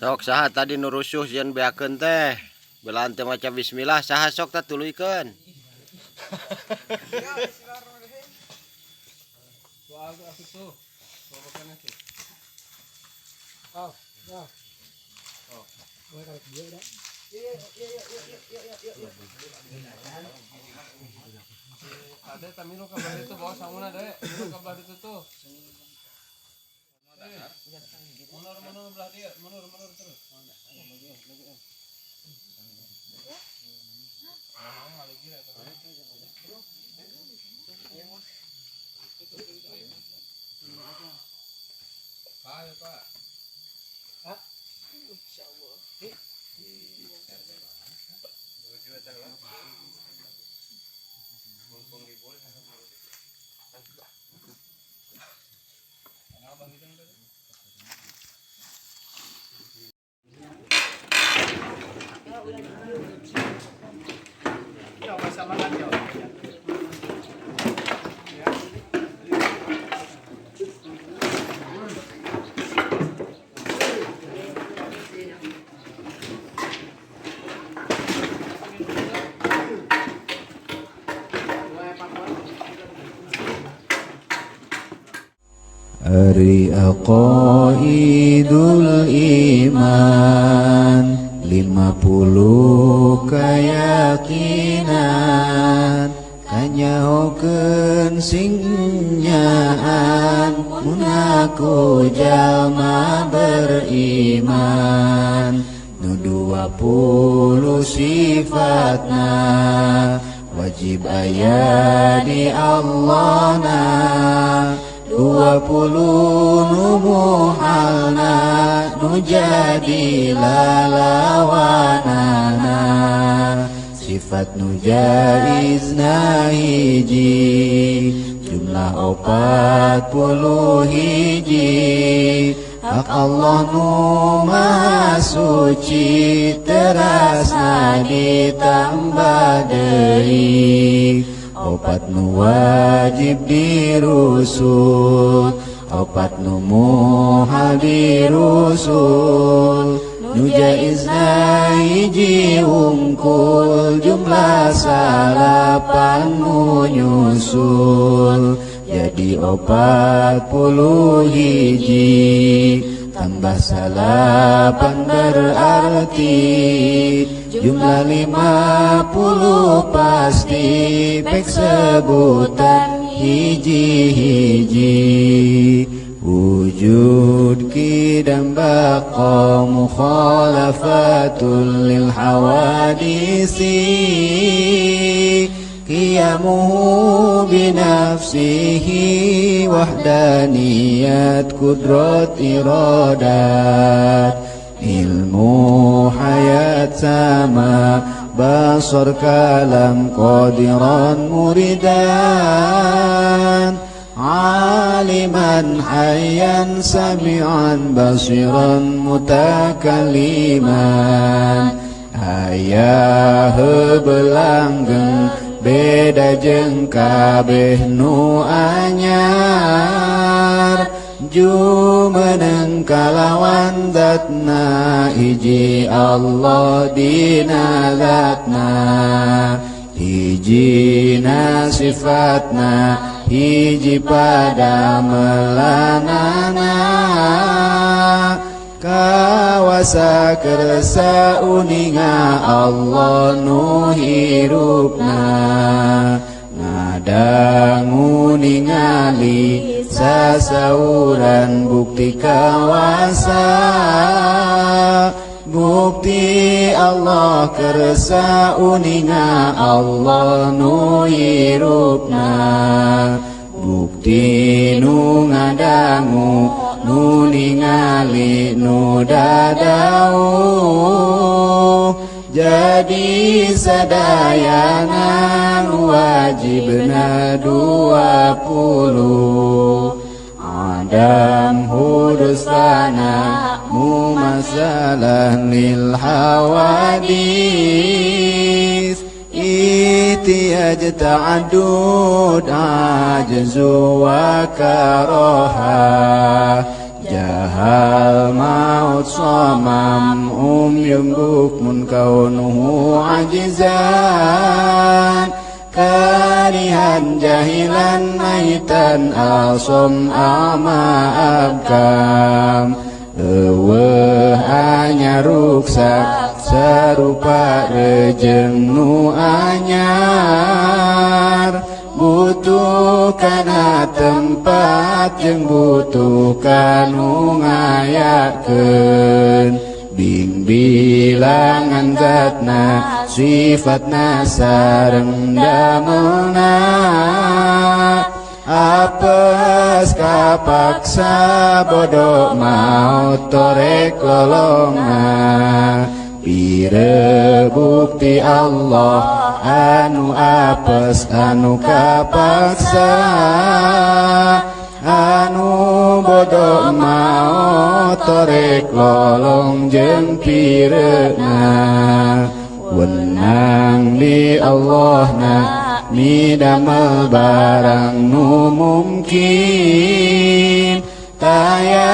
Sok saha tadi nu rusuh sieun beakeun teh. Belaan teh maca bismillah saha sok teh tuluykeun. Ada tamino kabar itu bawa sanguna deh, minum kabar itu tuh. Munur belah dia, munur terus. Ayo Pak. Insyaallah. Ya, masalah aja. Ari aqaidul iman 50 keyakinan kanyahokeun singnyaan mun aku jalma beriman nu 20 sifatna wajib aya di Allahna 20 nu muhalna nu jadi lalawanana sifat nu jaizna hiji jumlah 40 hiji hak Allah nu maha suci terasna ditambah deui opat nu wajib dirusul opat nu muhal dirusul nu jaizna hiji wungkul jumlah 8 nu nyusul jadi 40 hiji tambah 8 berarti jumlah 50 pasti pek sebutan hiji-hiji wujud kidam baqa mukhalafatul lil hawadisi qiyamuhu binafsihi wahdaniyat kudrat iradat ilmu hayat sama basar kalam qadiran muridan aliman hayyan sami'an basiran mutakalliman ayah belanggeng beda jeung kabeh nu anyar jumeneng kalawan zatna hiji Allah dina zatna hijina sifatna hiji pada melanana kawasa kersa uninga Allah nu hirupna ngadangu ningali sasauran bukti kawasa bukti Allah kersa uninga Allah nu hirupna bukti nu ngadangu nu ningali nu dadau jadi sadayana wajibna 20 adam hudus fana mumasalah lil hawadis itiyaj ta'adud ajzu wa karaha jahal maut somam yung bukmun kaunuhu ajizan karihan jahilan maitan alsom ama abkam hanya ruksak serupa rejeng nu anyar butuh kana tempat jeung butuh kanu ngayakeun bing bilangan zatna sifatna sareng damelna apes kapaksa bodoh maut torek lolongan pire bukti Allah anu apes anu kapaksa anu bodoh maut torek lolong jeung pireuna wenang di Allahna midamel barang nu mungkin taya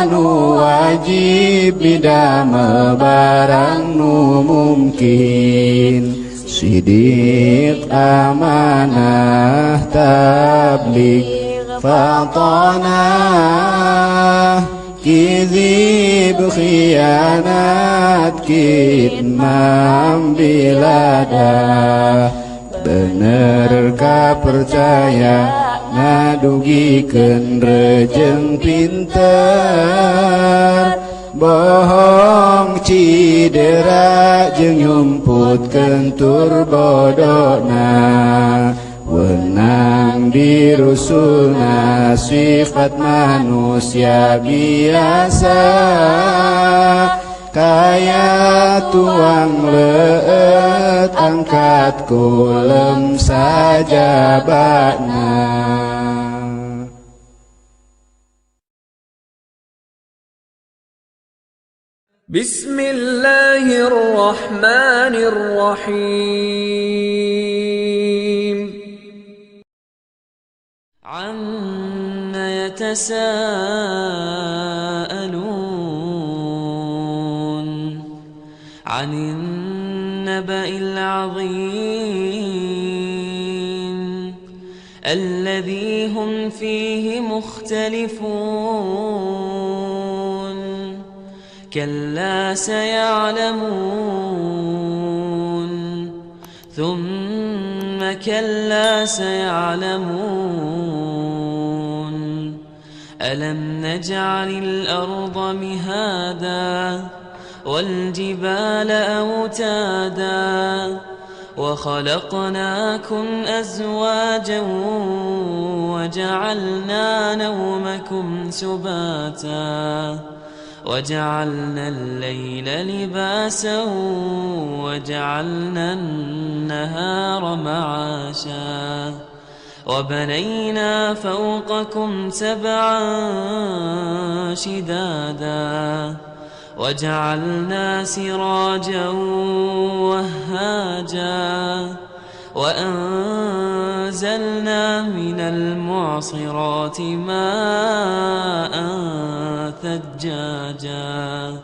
anu wajib midamel barang nu mungkin sidik amanah tabligh fatanah kizib khianat kitmam biladah bener kapercaya ngadugikeun rejeng pinter bohong cidera jeung nyumputkeun tur bodona wenang dirusulna sifat manusia biasa kaya tuang leut angkat kulem sajabatna Bismillahirrahmanirrahim. Amma yatasaalun 'anil naba'il 'azim alladhi hum fihi mukhtalifun كلا سيعلمون ثم كلا سيعلمون ألم نجعل الأرض مهادا والجبال أوتادا وخلقناكم أزواجا وجعلنا نومكم سباتا وجعلنا الليل لباسا وجعلنا النهار معاشا وبنينا فوقكم سبعا شدادا وجعلنا سراجا وهاجا وأنزلنا من المعصرات ماء ثجاجا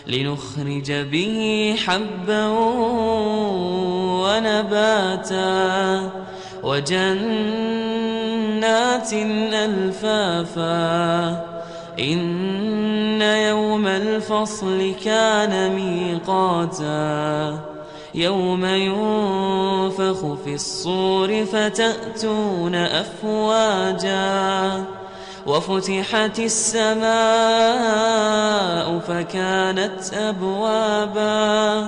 لنخرج به حبا ونباتا وجنات ألفافا إن يوم الفصل كان ميقاتا يوم ينفخ في الصور فتأتون أفواجا وفتحت السماء فكانت أبوابا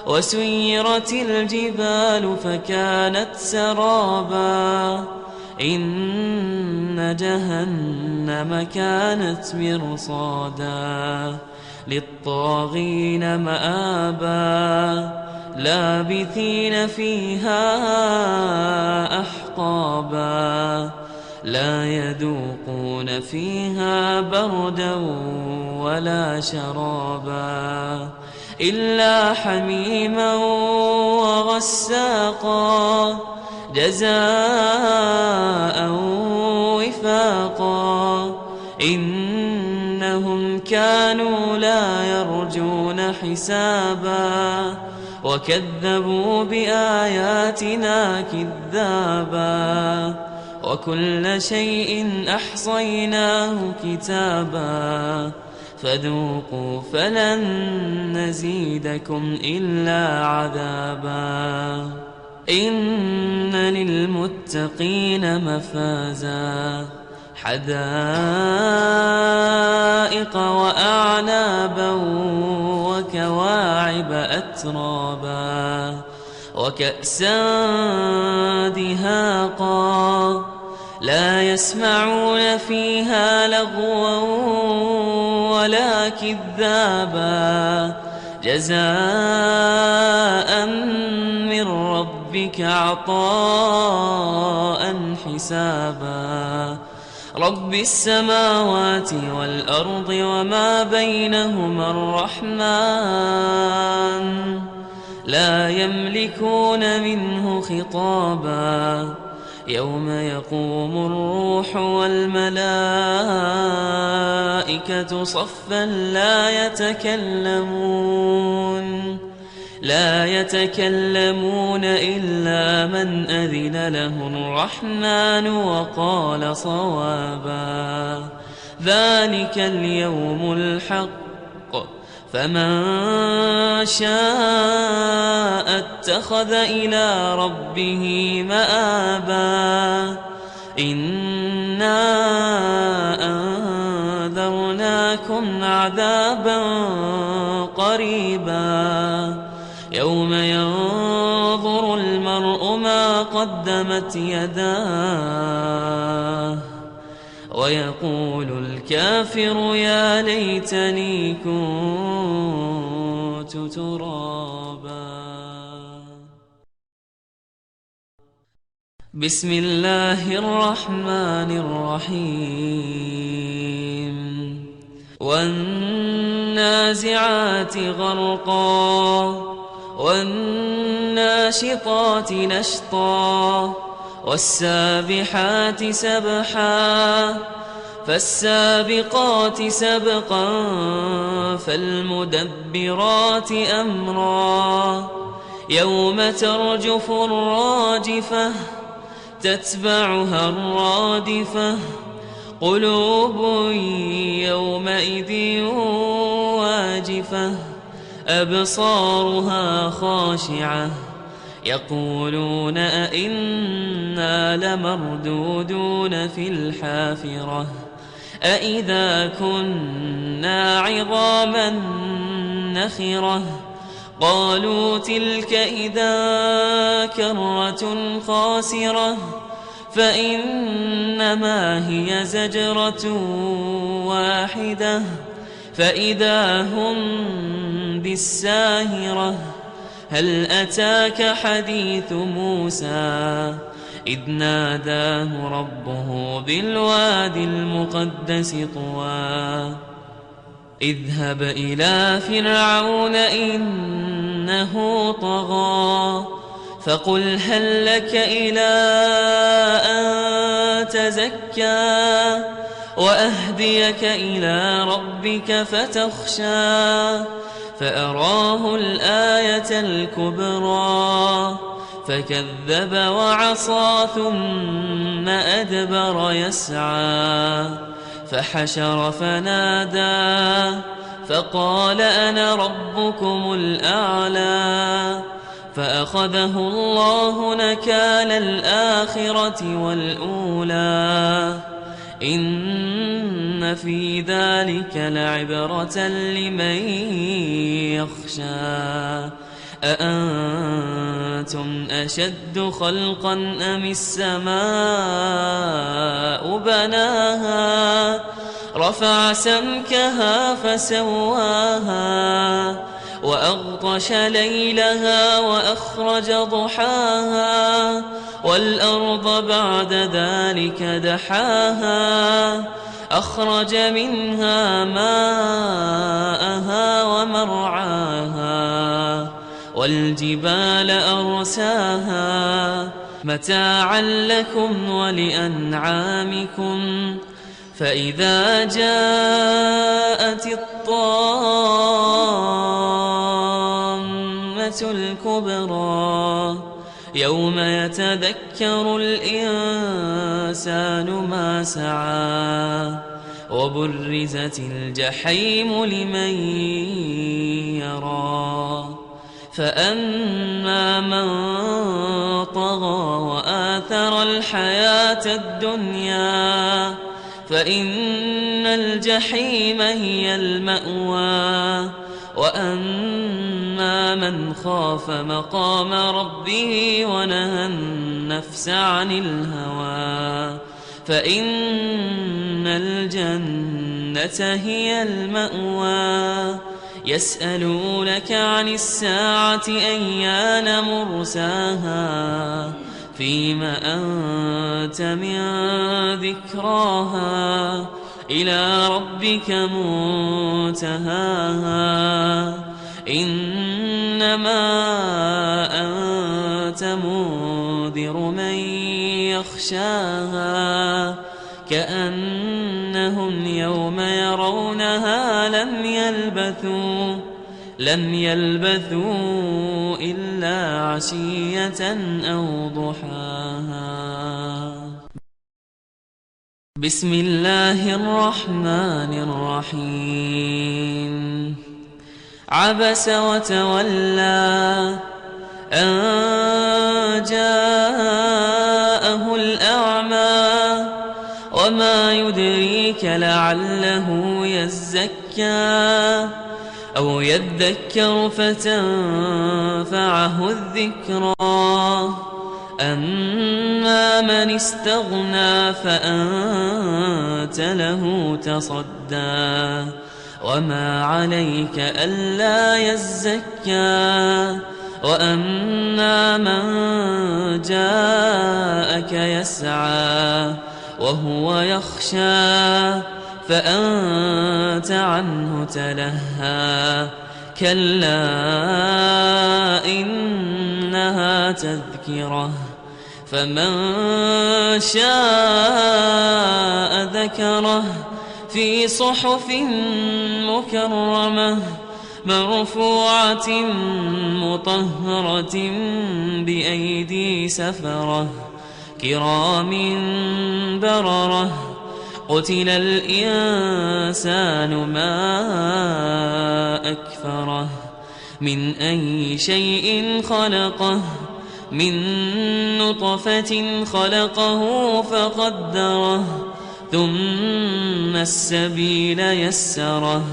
وسيرت الجبال فكانت سرابا إن جهنم كانت مرصادا للطاغين مآبا لابثين فيها أحقابا لا يذوقون فيها بردا ولا شرابا إلا حميما وغساقا جزاء وفاقا كانوا لا يرجون حسابا وكذبوا بآياتنا كذابا وكل شيء أحصيناه كتابا فذوقوا فلن نزيدكم إلا عذابا إن للمتقين مفازا حدائق وأعنابا وكواعب أترابا وكأسا دهاقا لا يسمعون فيها لغوا ولا كذابا جزاء من ربك عطاء حسابا رب السماوات والأرض وما بينهما الرحمن لا يملكون منه خطابا يوم يقوم الروح والملائكة صفا لا يتكلمون إلا من أذن له الرحمن وقال صوابا ذلك اليوم الحق فمن شاء اتخذ إلى ربه مآبا إنا أنذرناكم عذابا قريبا يوم ينظر المرء ما قدمت يداه ويقول الكافر يا ليتني كنت ترابا بسم الله الرحمن الرحيم والنازعات غرقا والناشطات نشطا والسابحات سبحا فالسابقات سبقا فالمدبرات أمرا يوم ترجف الراجفة تتبعها الرادفة قلوب يومئذ واجفة أبصارها خاشعة يقولون أئنا لمردودون في الحافرة أئذا كنا عظاما نخرة قالوا تلك إذا كرة خاسرة فإنما هي زجرة واحدة فإذا هم بالساهرة هل أتاك حديث موسى إذ ناداه ربه بالوادي المقدس طوى اذهب إلى فرعون إنه طغى فقل هل لك إلى أن تزكى وأهديك إلى ربك فتخشى فأراه الآية الكبرى فكذب وعصى ثم أدبر يسعى فحشر فنادى فقال أنا ربكم الأعلى فأخذه الله نكال الآخرة والأولى إن في ذلك لعبرة لمن يخشى أأنتم أشد خلقا أم السماء بناها رفع سمكها فسواها وأغطش ليلها وأخرج ضحاها والأرض بعد ذلك دحاها أخرج منها ماءها ومرعاها والجبال أرساها متاعا لكم ولأنعامكم فإذا جاءت الطامة الكبرى يوم يتذكر الإنسان ما سعى وبرزت الجحيم لمن يرى فأما من طغى وآثر الحياة الدنيا فإن الجحيم هي المأوى وأما من خاف مقام ربه ونهى النفس عن الهوى فإن الجنة هي المأوى يسألونك عن الساعة أيان مرساها فيم أنت من ذكراها إلى ربك منتهاها إنما أنت منذر من يخشاها كأنهم يوم يرونها لم يلبثوا إلا عشية أو ضحاها بسم الله الرحمن الرحيم عبس وتولى أن جاءه الأعمى وما يدريك لعله يزكى أو يذكر فتنفعه الذكرى أما من استغنى فأنت له تصدى وما عليك ألا يزكى وأما من جاءك يسعى وهو يخشى فأنت عنه تلهى كلا إنها تذكرة فمن شاء ذكره في صحف مكرمة مرفوعة مطهرة بأيدي سفرة كرام بررة قتل الإنسان ما أكفره من أي شيء خلقه من نطفة خلقه فقدره ثم السبيل يسره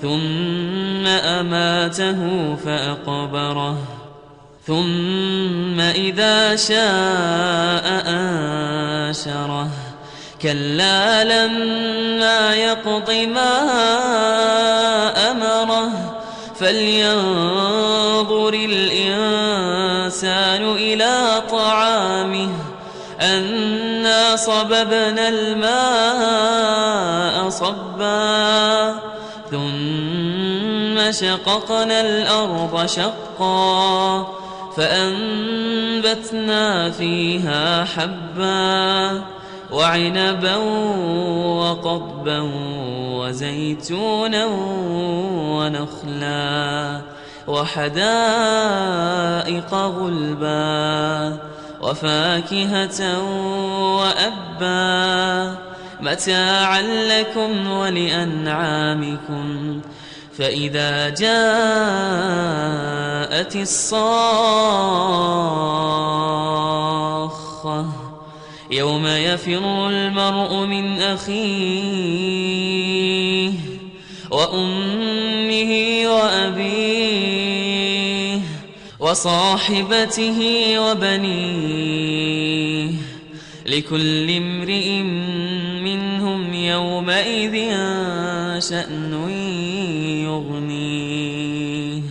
ثم أماته فأقبره ثم إذا شاء أنشره كلا لما يقض ما أمره فلينظر الإنسان إلى طعامه أنا صببنا الماء صبا ثم شققنا الأرض شقا فأنبتنا فيها حبا وعنبا وقضبا وزيتونا ونخلا وحدائق غلبا وفاكهة وأبا متاعا لكم ولأنعامكم فإذا جاءت الصاخة يوم يفر المرء من أخيه وأمه وأبيه وصاحبته وبنيه لكل امرئ منهم يومئذ شأن يغنيه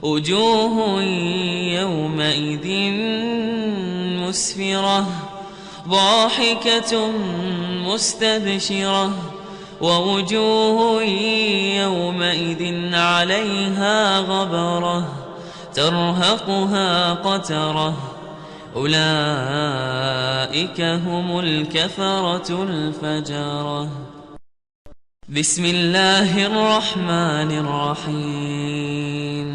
وجوه يومئذ مسفرة ضاحكة مستبشرة ووجوه يومئذ عليها غبرة ترهقها قترة أولئك هم الكفرة الفجرة. بسم الله الرحمن الرحيم.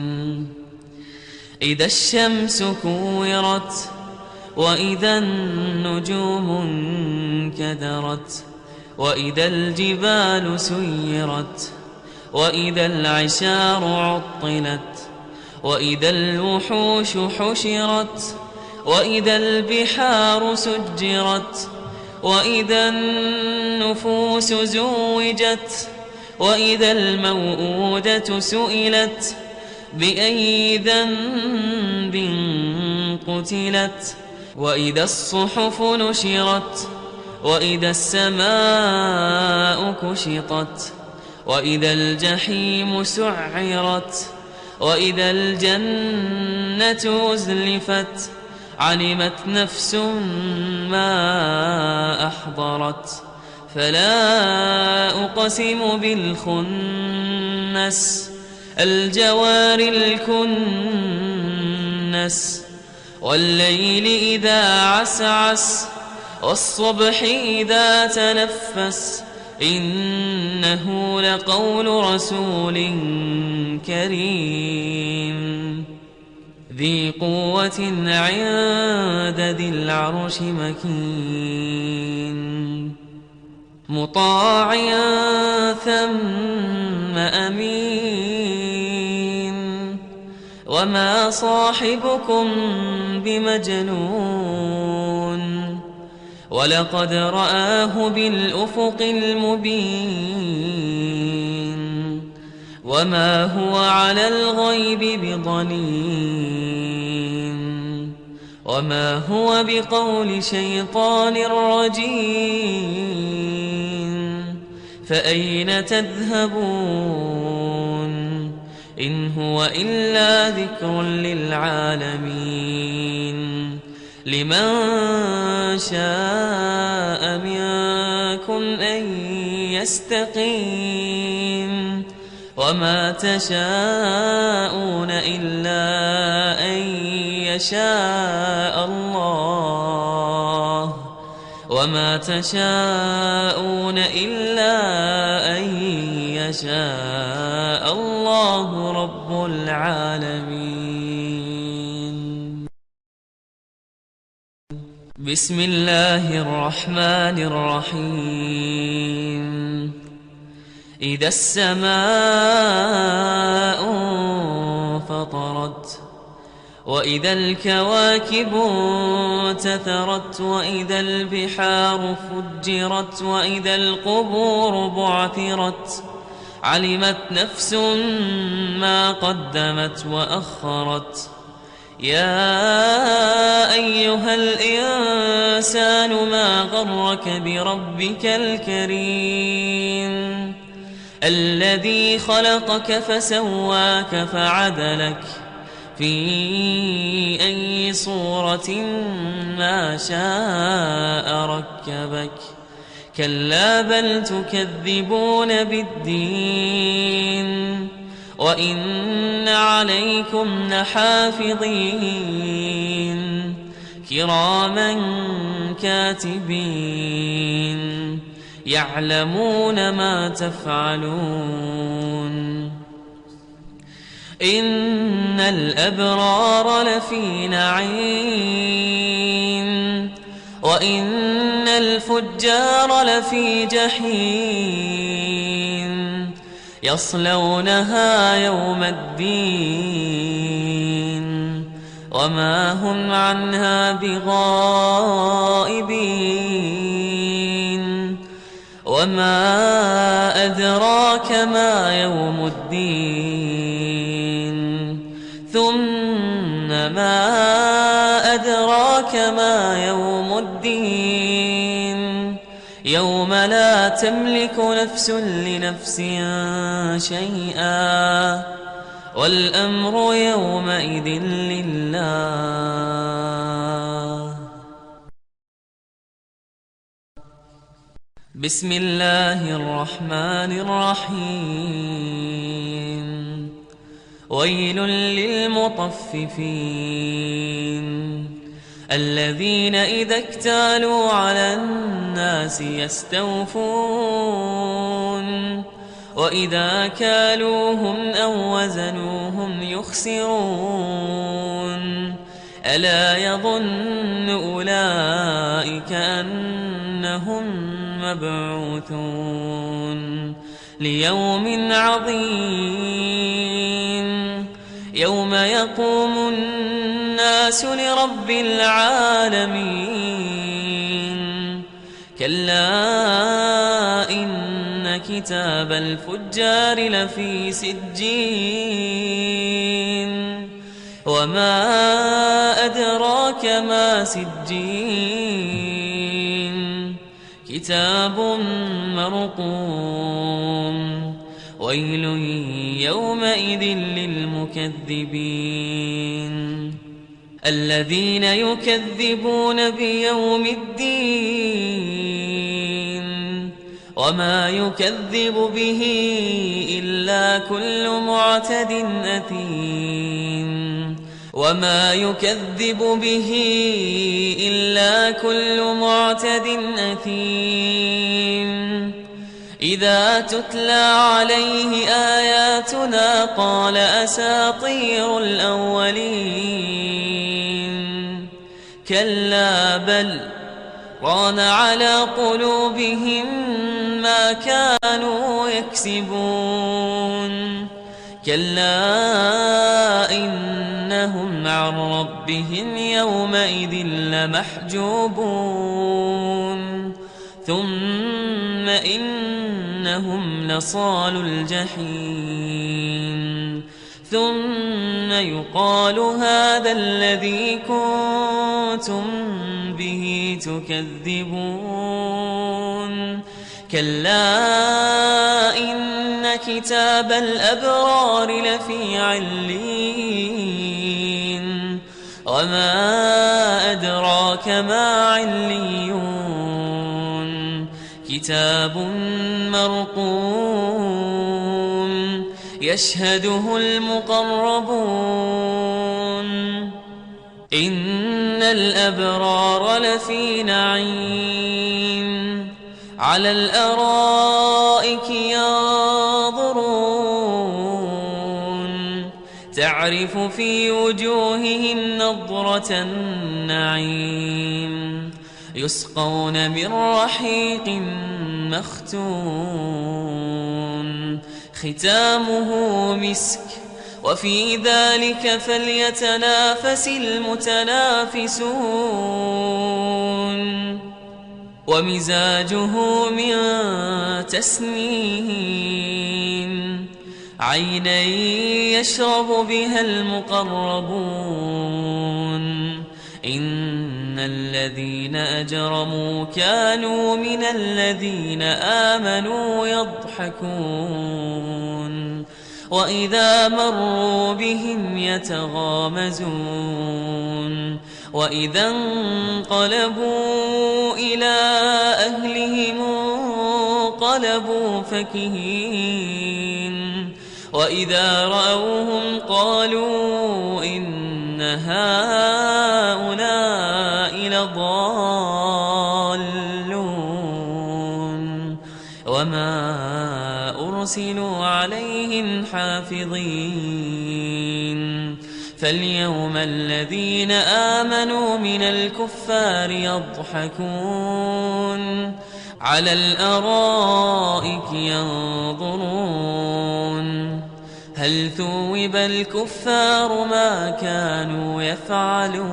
إذا الشمس كورت وإذا النجوم انكدرت وإذا الجبال سيرت وإذا العشار عطلت وإذا الوحوش حشرت وإذا البحار سجرت وإذا النفوس زوجت وإذا الموءودة سئلت بأي ذنب قتلت وإذا الصحف نشرت وإذا السماء كشطت وإذا الجحيم سعرت وإذا الجنة أزلفت علمت نفس ما أحضرت فلا أقسم بالخنس الجوار الكنس والليل إذا عسعس والصبح إذا تنفس إنه لقول رسول كريم ذي قوة عند ذي العرش مكين مطاع ثم أمين وما صاحبكم بمجنون ولقد رآه بالأفق المبين وما هو على الغيب بضنين وما هو بقول شيطان رجيم فأين تذهبون إن هو إلا ذكر للعالمين لمن شاء منكم أن يستقيم وما تشاءون إلا أن يشاء الله وما تشاءون إلا أن يشاء الله رب العالمين. بسم الله الرحمن الرحيم. إذا السماء انفطرت وإذا الكواكب انتثرت وإذا البحار فجرت وإذا القبور بعثرت علمت نفس ما قدمت وأخرت يا أيها الإنسان ما غرك بربك الكريم الذي خلقك فسواك فعدلك في أي صورة ما شاء ركبك كلا بل تكذبون بالدين وإن عليكم لحافظين كراما كاتبين يعلمون ما تفعلون إن الأبرار لفي نعيم وإن الفجار لفي جحيم يصلونها يوم الدين وما هم عنها بغائبين وما أدراك ما يوم الدين ثم ما أدراك ما يوم الدين يوم لا تملك نفس لنفس شيئا والأمر يومئذ لله. بسم الله الرحمن الرحيم. ويل للمطففين الذين إذا اكتالوا على الناس يستوفون وإذا كالوهم أو وزنوهم يخسرون ألا يظن أولئك أنهم مبعوثون ليوم عظيم يوم يقوم الناس لرب العالمين كلا إن كتاب الفجار لفي سجين وما أدراك ما سجين كتاب مرقوم ويل يومئذ للمكذبين الذين يكذبون بيوم الدين وما يكذب به إلا كل معتد أثيم وما يكذب به إلا كل معتد أثيم إذا تتلى عليه آياتنا قال أساطير الأولين كلا بل ران على قلوبهم ما كانوا يكسبون كلا إنهم عن ربهم يومئذ لمحجوبون ثم إنهم لصالوا الجحيم ثم يقال هذا الذي كنتم به تكذبون كلا إن كتاب الأبرار لفي عليين وما أدراك ما عليون كتاب مرقوم يشهده المقربون إن الأبرار لفي نعيم على الأرائك ينظرون تعرف في وجوههم نضرة النعيم يسقون من رحيق مختوم ختامه مسك وفي ذلك فليتنافس المتنافسون ومزاجه من تسنيم عينا يشرب بها المقربون إن الذين أجرموا كانوا من الذين آمنوا يضحكون وإذا مروا بهم يتغامزون وإذا انقلبوا إلى أهلهم انقلبوا فكهين وإذا رأوهم قالوا إن هؤلاء لضالون وما أرسلوا عليهم حافظين فاليوم الذين آمنوا من الكفار يضحكون على الأرائك ينظرون هل ثوب الكفار ما كانوا يفعلون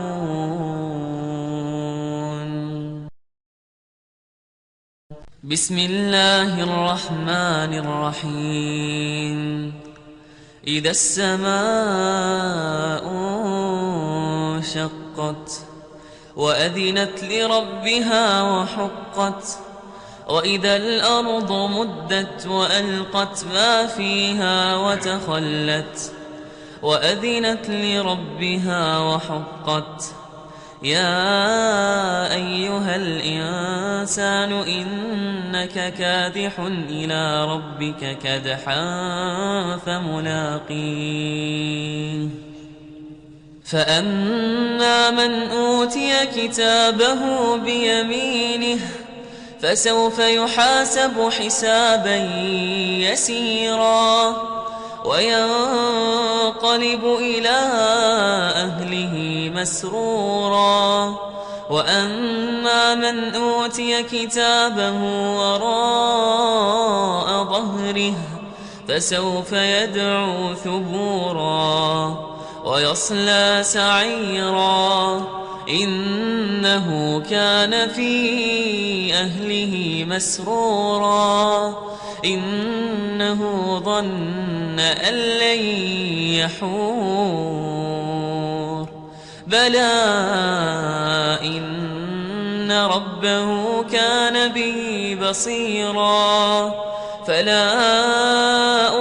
بسم الله الرحمن الرحيم إذا السماء انشقت وأذنت لربها وحقت وإذا الأرض مدت وألقت ما فيها وتخلت وأذنت لربها وحقت يا أيها الإنسان إنك كادح إلى ربك كدحا فملاقيه فأما من أوتي كتابه بيمينه فسوف يحاسب حسابا يسيرا وينقلب إلى أهله مسرورا وأما من أوتي كتابه وراء ظهره فسوف يدعو ثبورا ويصلى سعيرا إنه كان في أهله مسرورا إنه ظن أن لن يحور بلى إن ربه كان به بصيرا فلا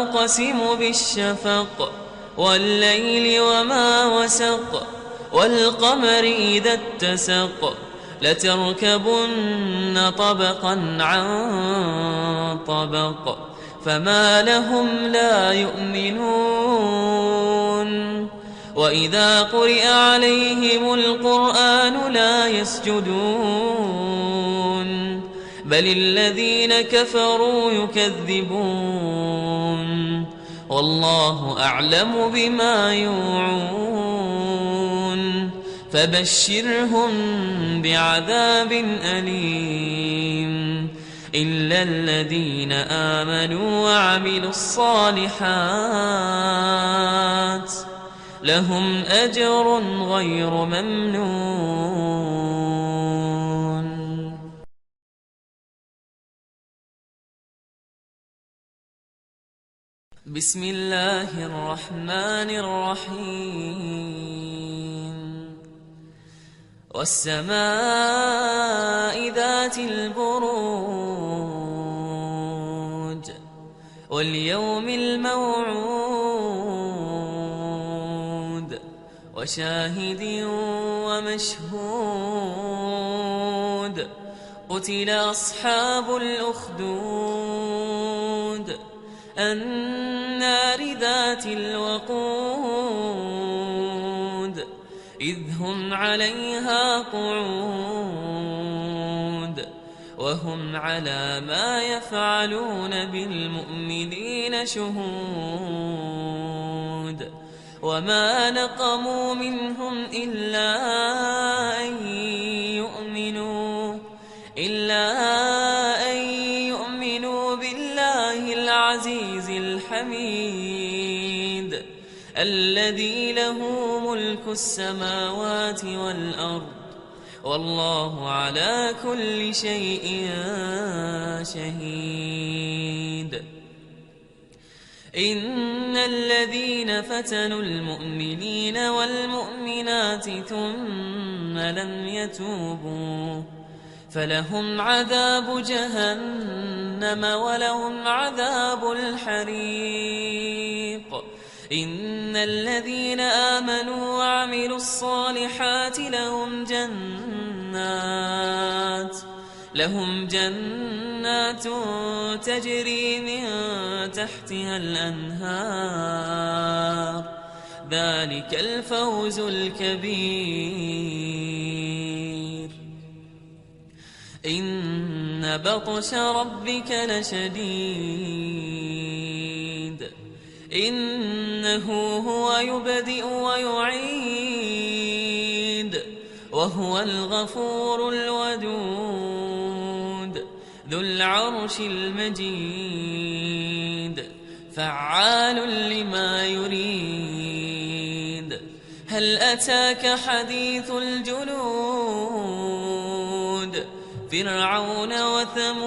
أقسم بالشفق والليل وما وسق والقمر إذا اتسق لتركبن طبقا عن طبق فما لهم لا يؤمنون وإذا قرئ عليهم القرآن لا يسجدون بل الذين كفروا يكذبون والله أعلم بما يوعون فبشرهم بعذاب أليم إلا الذين آمنوا وعملوا الصالحات لهم أجر غير ممنون. بسم الله الرحمن الرحيم والسماء ذات البروج واليوم الموعود وشاهد ومشهود قتل أصحاب الأخدود النار ذات الوقود إذ هم عليها قعود وهم على ما يفعلون بالمؤمنين شهود وما نقموا منهم إلا أن يؤمنوا بالله العزيز الحميد الذي له ملك السماوات والأرض والله على كل شيء شهيد إن الذين فتنوا المؤمنين والمؤمنات ثم لم يتوبوا فلهم عذاب جهنم ولهم عذاب الحريق إن الذين آمنوا وعملوا الصالحات لهم جنات تجري من تحتها الأنهار ذلك الفوز الكبير إن بطش ربك لشديد إنه هو يبدئ ويعيد وهو الغفور الودود ذو العرش المجيد فعال لما يريد هل أتاك حديث الجنود فرعون وثمود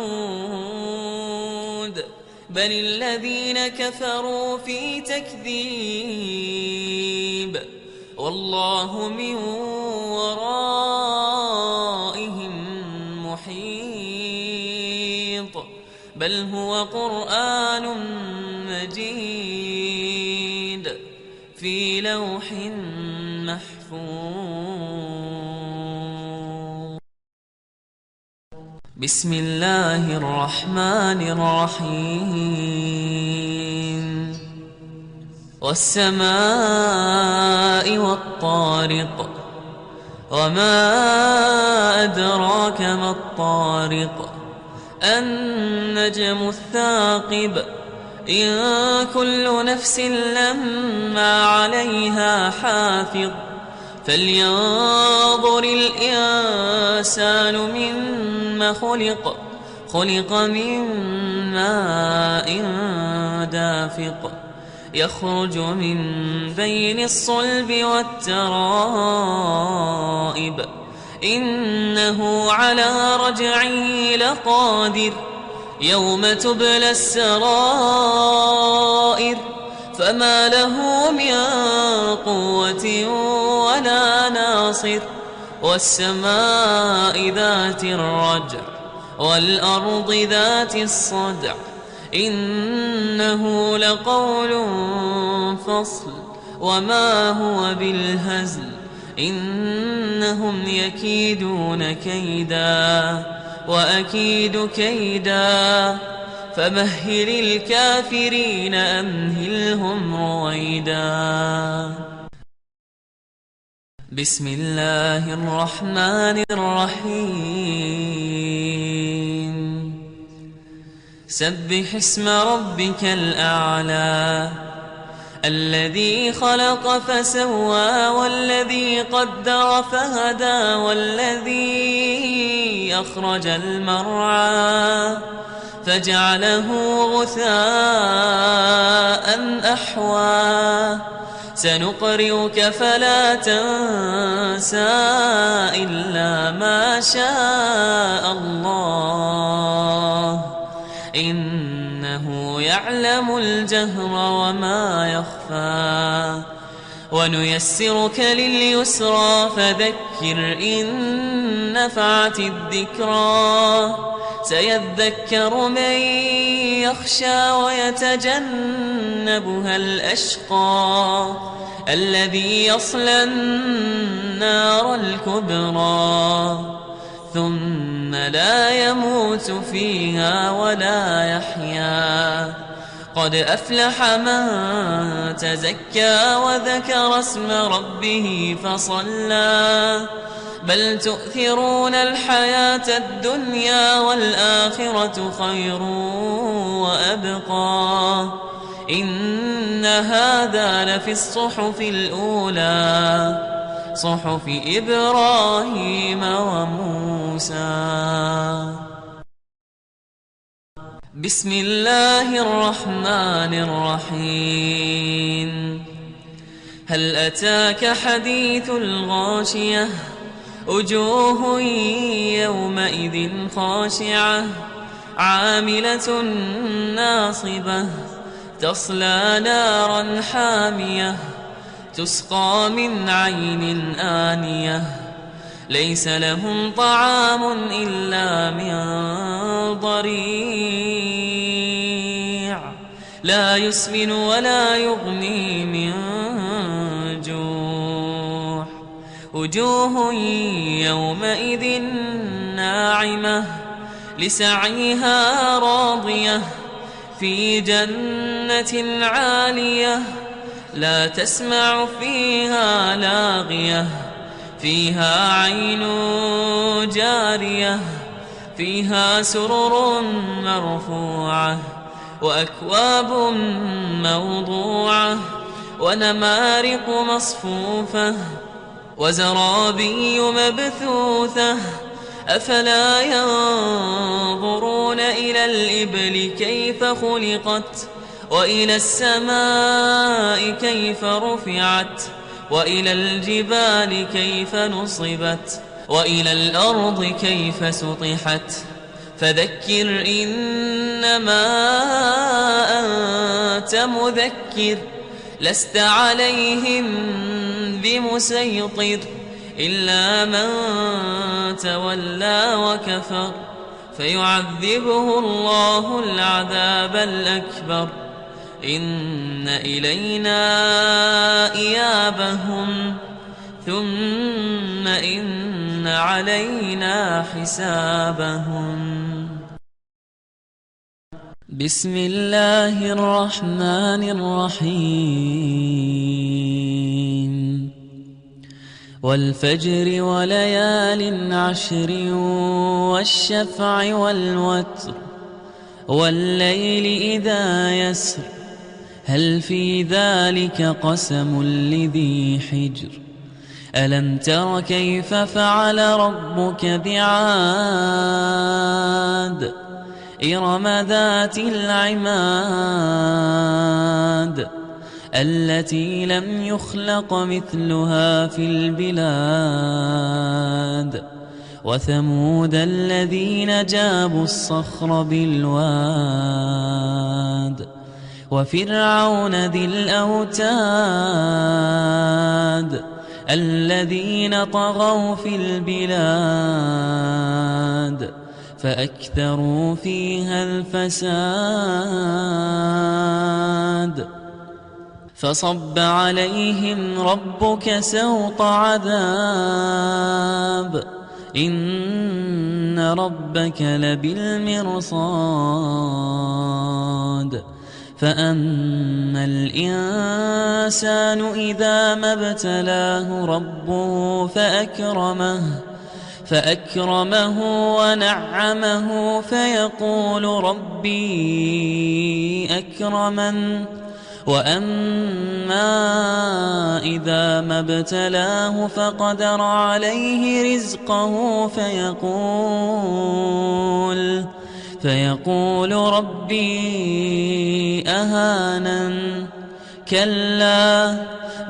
بل الذين كفروا في تكذيب والله من ورائهم محيط بل هو قرآن مجيد في لوح محفوظ. بسم الله الرحمن الرحيم والسماء والطارق وما أدراك ما الطارق النجم الثاقب إن كل نفس لما عليها حافظ فلينظر الإنسان مما خلق من ماء دافق يخرج من بين الصلب والترائب إنه على رجعه لقادر يوم تبلى السرائر فما له من قوة ولا ناصر والسماء ذات الرجع والأرض ذات الصدع إنه لقول فصل وما هو بالهزل إنهم يكيدون كيدا وأكيد كيدا فمهل الكافرين أمهلهم رويدا بسم الله الرحمن الرحيم سبح اسم ربك الأعلى الذي خلق فسوى والذي قدر فهدى والذي أخرج المرعى فجعله غثاء أحوى سنقرئك فلا تنسى إلا ما شاء الله إنه يعلم الجهر وما يخفى ونيسرك لليسرى فذكر إن نفعت الذكرى سيذكر من يخشى ويتجنبها الأشقى الذي يصلى النار الكبرى ثم لا يموت فيها ولا يحيا قد أفلح من تزكى وذكر اسم ربه فصلى بل تؤثرون الحياة الدنيا والآخرة خير وأبقى إن هذا لفي الصحف الأولى صحف إبراهيم وموسى بسم الله الرحمن الرحيم هل أتاك حديث الغاشية وجوه يومئذ خاشعة عاملة ناصبة تصلى نارا حامية تسقى من عين آنية ليس لهم طعام إلا من ضريع لا يسمن ولا يغني من جوع وجوه يومئذ ناعمة لسعيها راضية في جنة عالية لا تسمع فيها لاغية فيها عين جارية فيها سرر مرفوعة وأكواب موضوعة ونمارق مصفوفة وزرابي مبثوثة أفلا ينظرون إلى الإبل كيف خلقت وإلى السماء كيف رفعت وإلى الجبال كيف نصبت وإلى الأرض كيف سطحت فذكر إنما أنت مذكر لست عليهم بمسيطر إلا من تولى وكفر فيعذبه الله العذاب الأكبر إن إلينا إيابهم ثم إن علينا حسابهم بسم الله الرحمن الرحيم والفجر وليال عشر والشفع والوتر والليل إذا يسر هل في ذلك قسم لذي حجر ألم تر كيف فعل ربك بعاد إرم ذات العماد التي لم يخلق مثلها في البلاد وثمود الذين جابوا الصخر بالواد وفرعون ذي الأوتاد الذين طغوا في البلاد فأكثروا فيها الفساد فصب عليهم ربك سوط عذاب إن ربك لبالمرصاد فأما الإنسان إذا ما ابتلاه ربه فأكرمه ونعمه فيقول ربي أكرمن وأما إذا ما ابتلاه فقدر عليه رزقه فيقول ربي أهانن كلا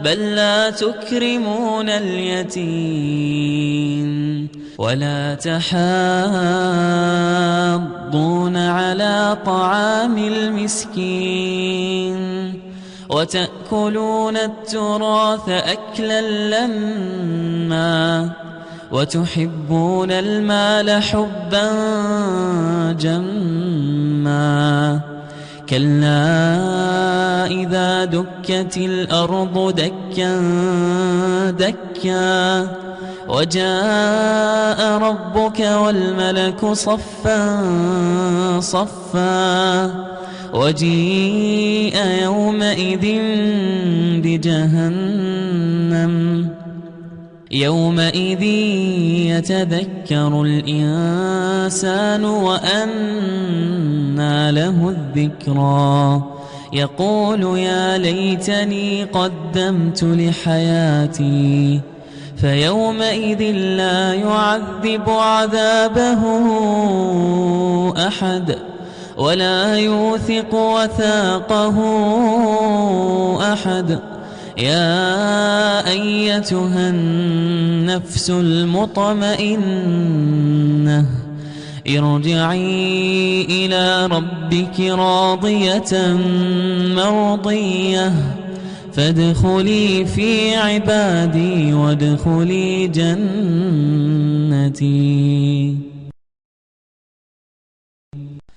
بل لا تكرمون اليتيم ولا تحاضون على طعام المسكين وتأكلون التراث أكلا لما وتحبون المال حبا جما كلا إذا دكت الأرض دكا دكا وجاء ربك والملك صفا صفا وجيء يومئذ بجهنم يومئذ يتذكر الإنسان وأنى له الذكرى يقول يا ليتني قدمت لحياتي فيومئذ لا يعذب عذابه أحد ولا يوثق وثاقه أحد يا أيتها النفس المطمئنة ارجعي إلى ربك راضية مرضية فادخلي في عبادي وادخلي جنتي.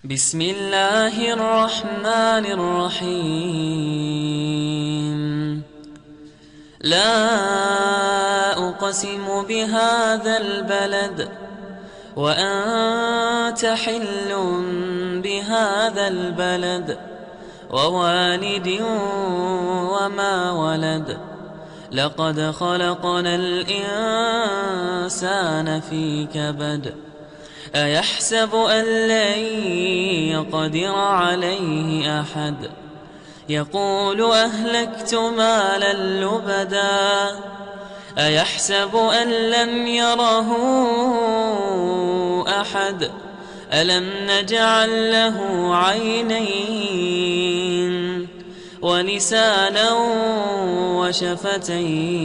بسم الله الرحمن الرحيم لا أقسم بهذا البلد وأنت حل بهذا البلد ووالد وما ولد لقد خلقنا الإنسان في كبد أيحسب أن لن يقدر عليه أحد يقول أهلكت مالا لبدا أيحسب أن لم يره أحد ألم نجعل له عينين ولسانا وشفتين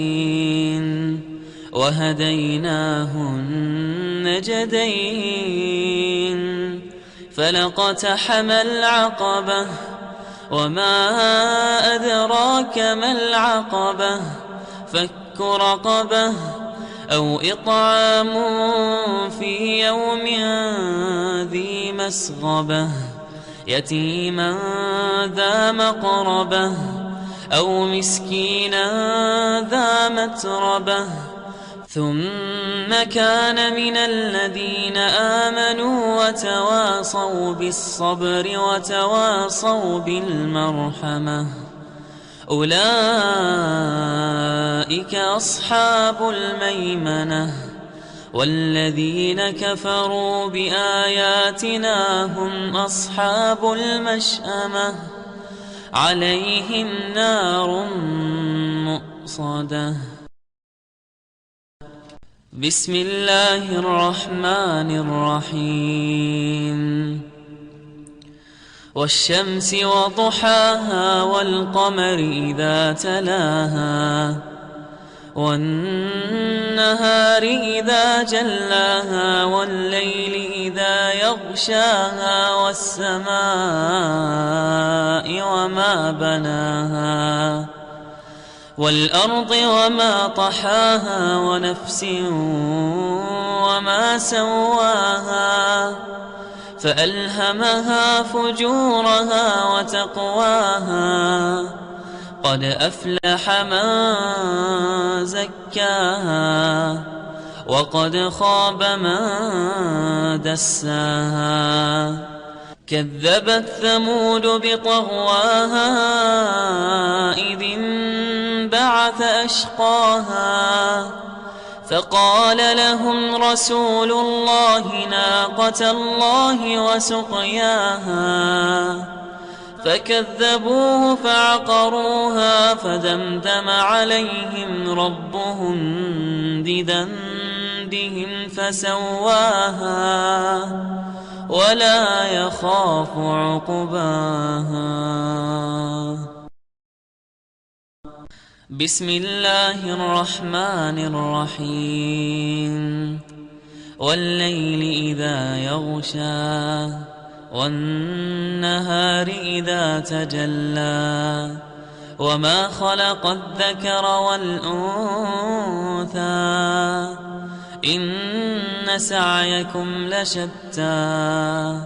وهديناه النجدين فلقتحم العقبة وما أدراك ما العقبة فك رقبة أو إطعام في يوم ذي مسغبة يتيما ذا مقربة أو مسكينا ذا متربة ثم كان من الذين آمنوا وتواصوا بالصبر وتواصوا بالمرحمة أولئك أصحاب الميمنة والذين كفروا بآياتنا هم أصحاب المشأمة عليهم نار مؤصدة. بسم الله الرحمن الرحيم والشمس وضحاها والقمر إذا تلاها والنهار إذا جلاها والليل إذا يغشاها والسماء وما بناها والأرض وما طحاها ونفس وما سواها فألهمها فجورها وتقواها قد أفلح من زكاها وقد خاب من دساها كذبت ثمود بطغواها إذ انبعث أشقاها فقال لهم رسول الله ناقة الله وسقياها فكذبوه فعقروها فدمدم عليهم ربهم بذنبهم فسواها ولا يخاف عقباها. بسم الله الرحمن الرحيم والليل إذا يغشى والنهار إذا تجلى وما خلق الذكر والأنثى إن سعيكم لشتى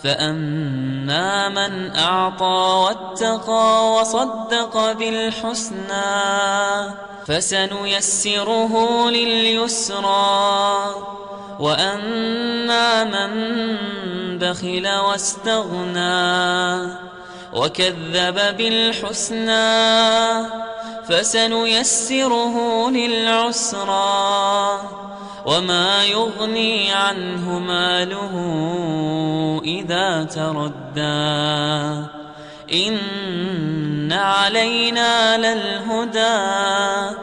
فأما من أعطى واتقى وصدق بالحسنى فسنيسره لليسرى وأما من بخل واستغنى وكذب بالحسنى فسنيسره للعسرى وما يغني عنه ماله إذا تردى إن علينا للهدى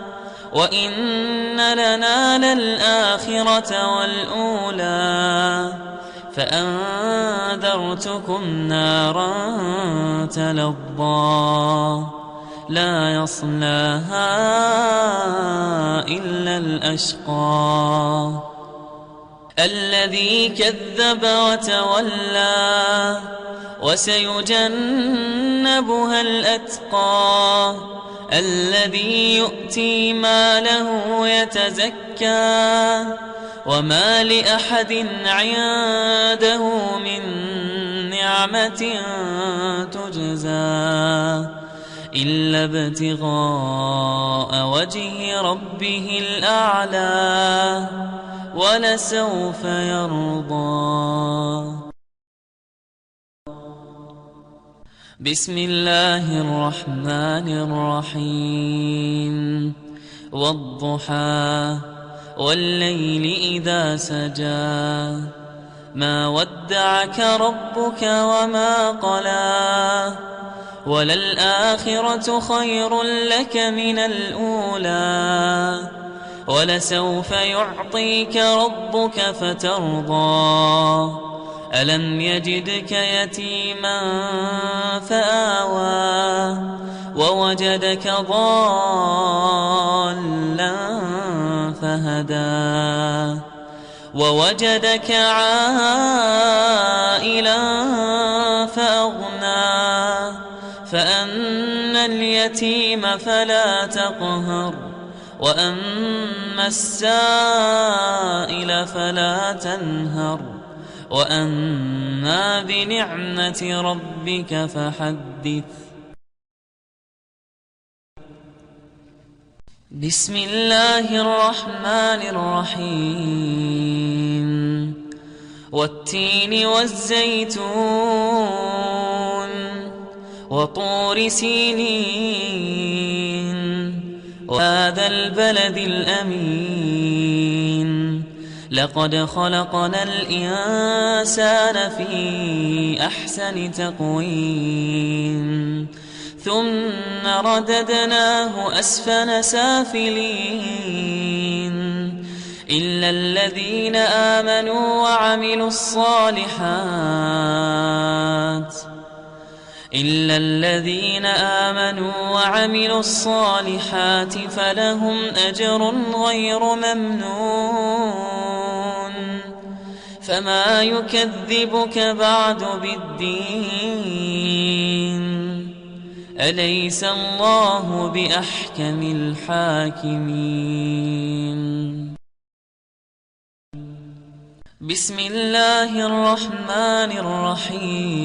وإن لنا للآخرة والأولى فأنذرتكم نارا تلظى لا يصلاها إلا الأشقى الذي كذب وتولى وسيجنبها الأتقى الذي يؤتي ماله يتزكى وما لأحد عنده من نعمة تجزى إلا ابتغاء وجه ربه الأعلى ولسوف يرضى. بسم الله الرحمن الرحيم والضحى والليل إذا سجى ما ودعك ربك وما قلى وللآخرة خير لك من الأولى ولسوف يعطيك ربك فترضى ألم يجدك يتيما فآوى ووجدك ضالا فهدى ووجدك عائلا فأغنى فأما اليتيم فلا تقهر وأما السائل فلا تنهر وأما بنعمة ربك فحدث. بسم الله الرحمن الرحيم والتين والزيتون وطور سينين وهذا البلد الأمين لقد خلقنا الإنسان في أحسن تقويم ثم رددناه أسفل سافلين إلا الذين آمنوا وعملوا الصالحات فلهم أجر غير ممنون فما يكذبك بعد بالدين أليس الله بأحكم الحاكمين بسم الله الرحمن الرحيم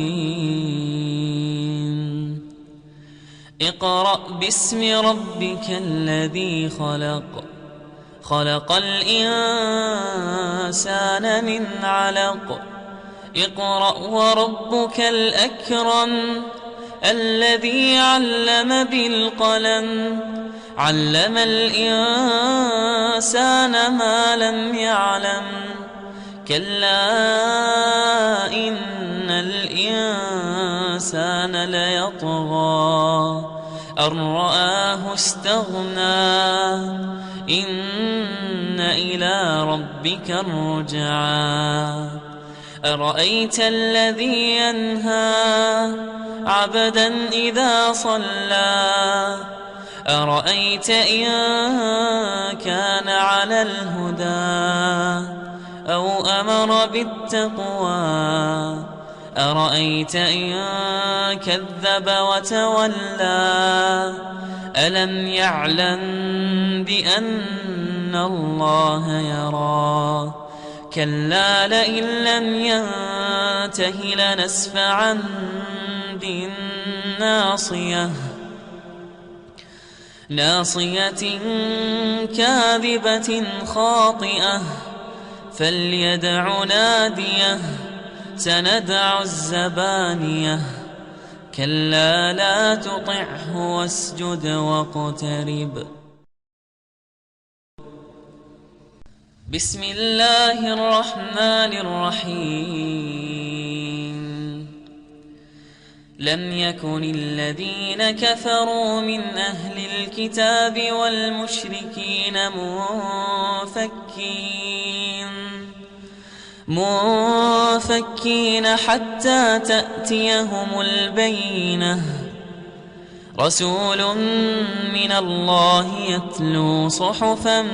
اقرأ باسم ربك الذي خلق الإنسان من علق اقرأ وربك الأكرم الذي علم بالقلم علم الإنسان ما لم يعلم كلا إن الإنسان ليطغى أن رآه استغنى إن إلى ربك الرجعى أرأيت الذي ينهى عبدا إذا صلى أرأيت إن كان على الهدى أو أمر بالتقوى أرأيت إن كذب وتولى ألم يعلم بأن الله يرى كلا لئن لم ينته لنسفعا بالناصية ناصية كاذبة خاطئة فليدع ناديه سندع الزبانية كلا لا تطعه واسجد واقترب بسم الله الرحمن الرحيم لم يكن الذين كفروا من أهل الكتاب والمشركين منفكين حتى تأتيهم البينة رسول من الله يتلو صحفا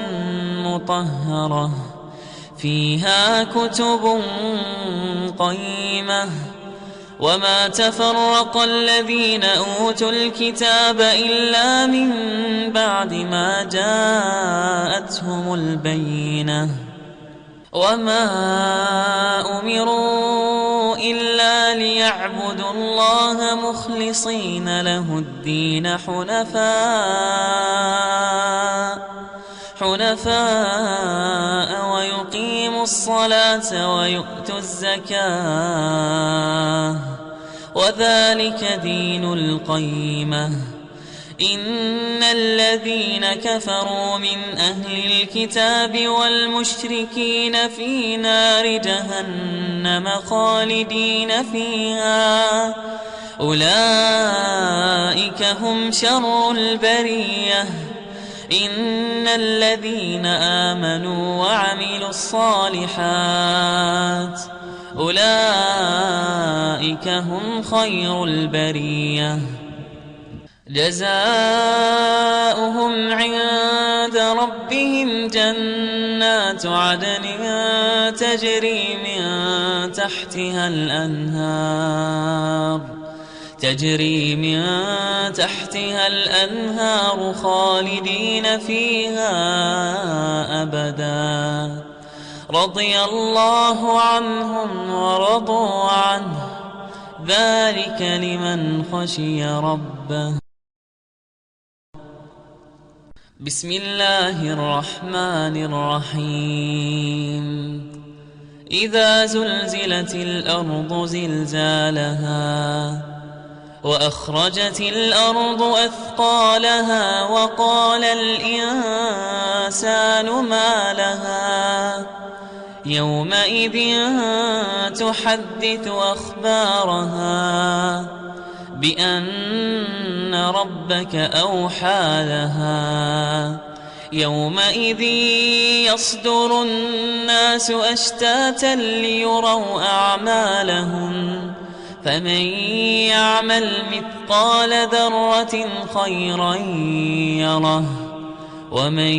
مطهرة فيها كتب قيمة وما تفرق الذين أوتوا الكتاب إلا من بعد ما جاءتهم البينة وما أمروا إلا ليعبدوا الله مخلصين له الدين حنفاء ويقيموا الصلاة ويؤتوا الزكاة وذلك دين القيمة إن الذين كفروا من أهل الكتاب والمشركين في نار جهنم خالدين فيها أولئك هم شر البرية إن الذين آمنوا وعملوا الصالحات أولئك هم خير البرية جزاؤهم عند ربهم جنات عدن تجري من تحتها الأنهار خالدين فيها أبدا رضي الله عنهم ورضوا عنه ذلك لمن خشي ربه بسم الله الرحمن الرحيم إذا زلزلت الأرض زلزالها وأخرجت الأرض أثقالها وقال الإنسان ما لها يومئذ تحدث أخبارها بأن ربك أوحى لها يومئذ يصدر الناس أشتاتا ليروا أعمالهم فمن يعمل مثقال ذرة خيرا يره ومن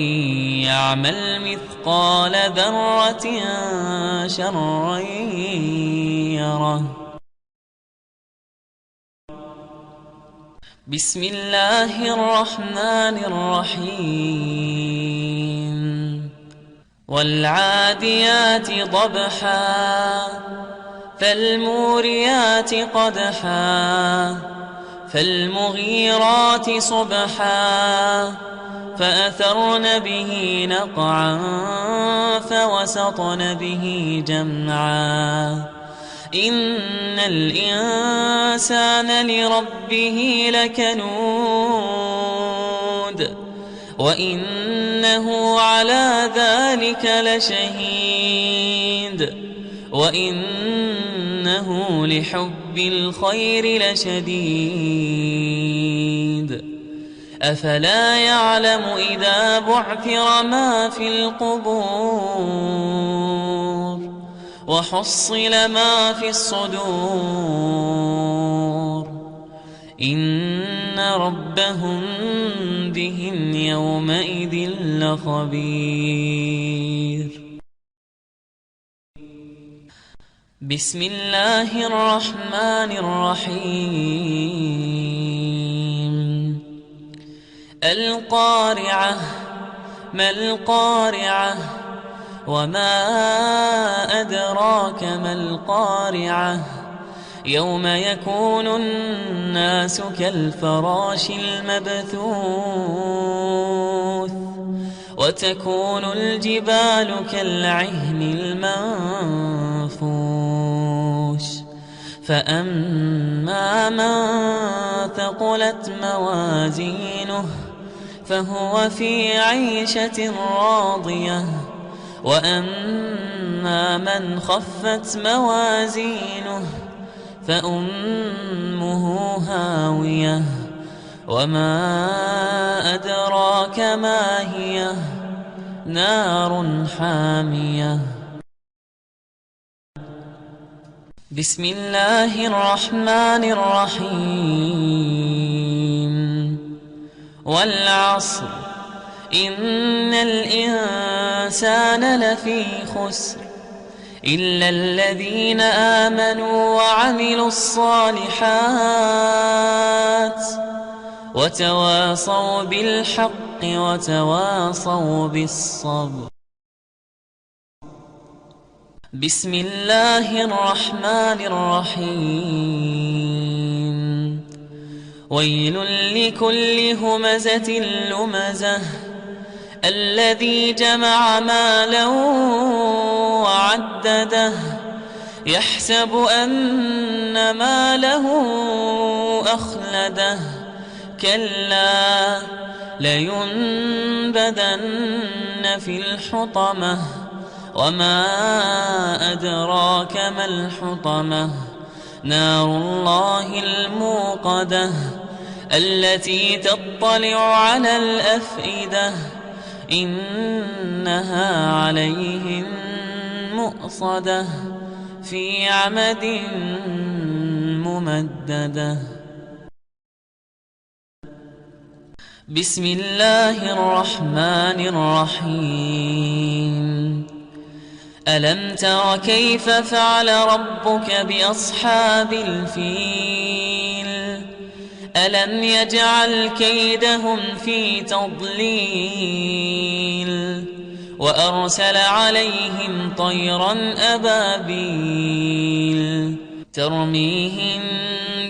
يعمل مثقال ذرة شرا يره بسم الله الرحمن الرحيم والعاديات ضبحا فالموريات قدحا فالمغيرات صبحا فأثرن به نقعا فوسطن به جمعا إن الإنسان لربه لكنود وإنه على ذلك لشهيد وإنه لحب الخير لشديد أفلا يعلم إذا بعثر ما في القبور وحصل ما في الصدور إن ربهم بهم يومئذ لخبير بسم الله الرحمن الرحيم القارعة ما القارعة وما أدراك ما القارعة يوم يكون الناس كالفراش المبثوث وتكون الجبال كالعهن المنفوش فأما من ثقلت موازينه فهو في عيشة راضية وأما من خفت موازينه فأمه هاوية وما أدراك ما هي نار حامية بسم الله الرحمن الرحيم والعصر إن الإنسان لفي خسر إلا الذين آمنوا وعملوا الصالحات وتواصوا بالحق وتواصوا بالصبر بسم الله الرحمن الرحيم ويل لكل همزة لمزة الذي جمع مالا وعدده يحسب أن ماله أخلده كلا لينبذن في الحطمة وما أدراك ما الحطمة نار الله الموقدة التي تطلع على الأفئدة إنها عليهم مؤصدة في عمد ممددة بسم الله الرحمن الرحيم ألم تر كيف فعل ربك بأصحاب الفيل ألم يجعل كيدهم في تضليل وأرسل عليهم طيرا أبابيل ترميهم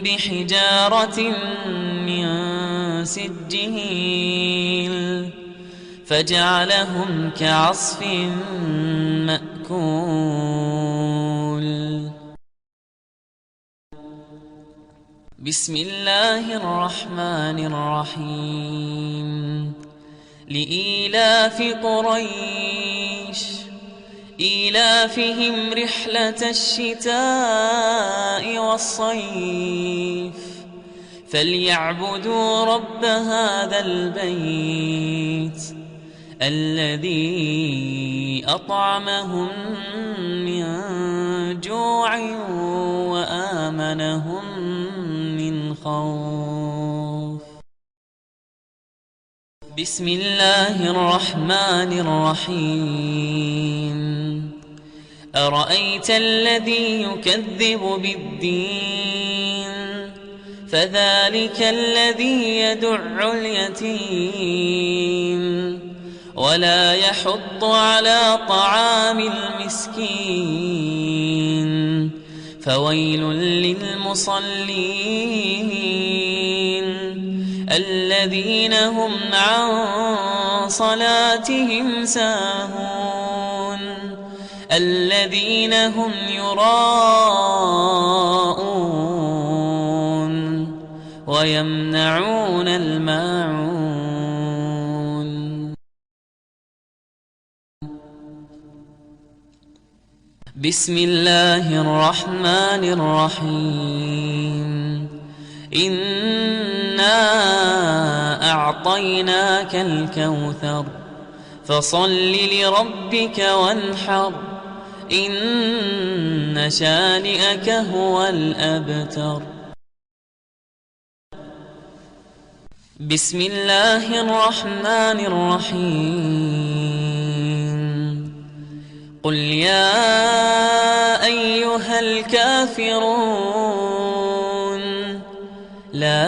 بحجارة من سجيل فجعلهم كعصف مأكول. بسم الله الرحمن الرحيم. لإيلاف قريش إيلافهم رحلة الشتاء والصيف فليعبدوا رب هذا البيت الذي أطعمهم من جوع وآمنهم من خوف. بسم الله الرحمن الرحيم. أرأيت الذي يكذب بالدين فذلك الذي يدع اليتيم ولا يحض على طعام المسكين فويل للمصلين الذين هم عن صلاتهم ساهون الذين هم يراءون ويمنعون الماعون. بسم الله الرحمن الرحيم. إنا أعطيناك الكوثر فصل لربك وانحر إن شانئك هو الأبتر. بسم الله الرحمن الرحيم. قل يا أيها الكافرون لا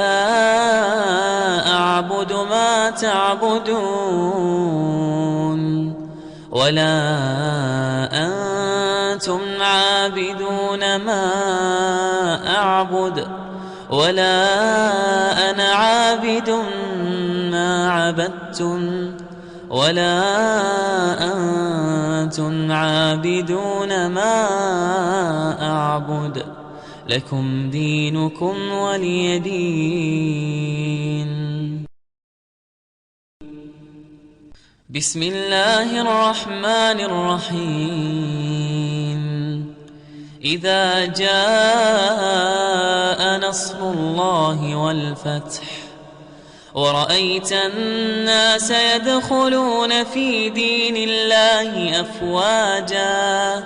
أعبد ما تعبدون ولا أنتم عابدون ما أعبد ولا أنا عابد ما عبدتم ولا أنتم عابدون ما أعبد لكم دينكم ولي دين. بسم الله الرحمن الرحيم. إذا جاء نصر الله والفتح ورأيت الناس يدخلون في دين الله أفواجا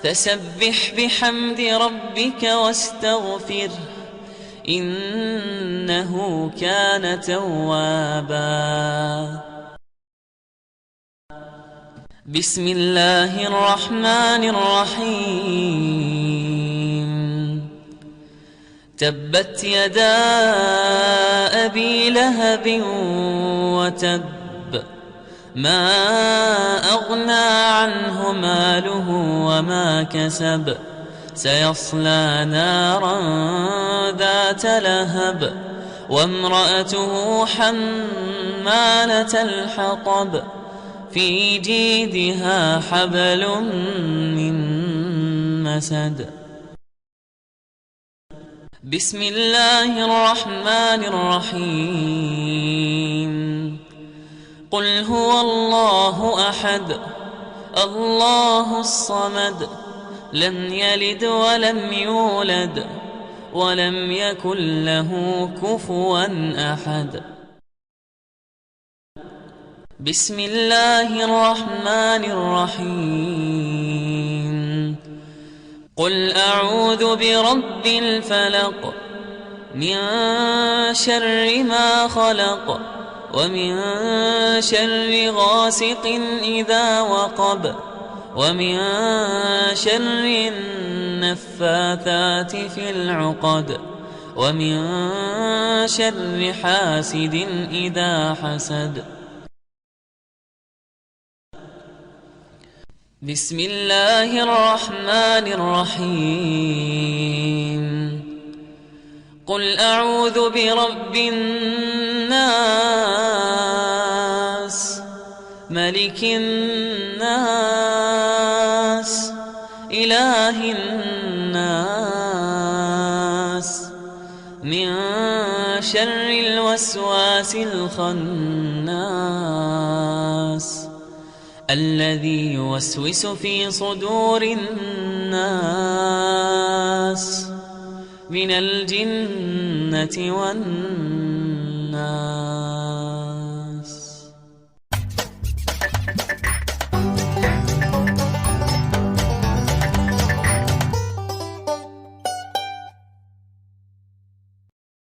فسبح بحمد ربك واستغفره إنه كان توابا. بسم الله الرحمن الرحيم. تبت يدا أبي لهب وتب ما أغنى عنه ماله وما كسب سيصلى نارا ذات لهب وامرأته حمالة الحطب في جيدها حبل من مسد. بسم الله الرحمن الرحيم. قل هو الله أحد الله الصمد لم يلد ولم يولد ولم يكن له كفوا أحد. بسم الله الرحمن الرحيم. قل أعوذ برب الفلق من شر ما خلق ومن شر غاسق إذا وقب ومن شر النفاثات في العقد ومن شر حاسد إذا حسد. بسم الله الرحمن الرحيم. قل أعوذ برب الناس ملك الناس إله الناس من شر الوسواس الخناس الذي يوسوس في صدور الناس من الجنة والناس.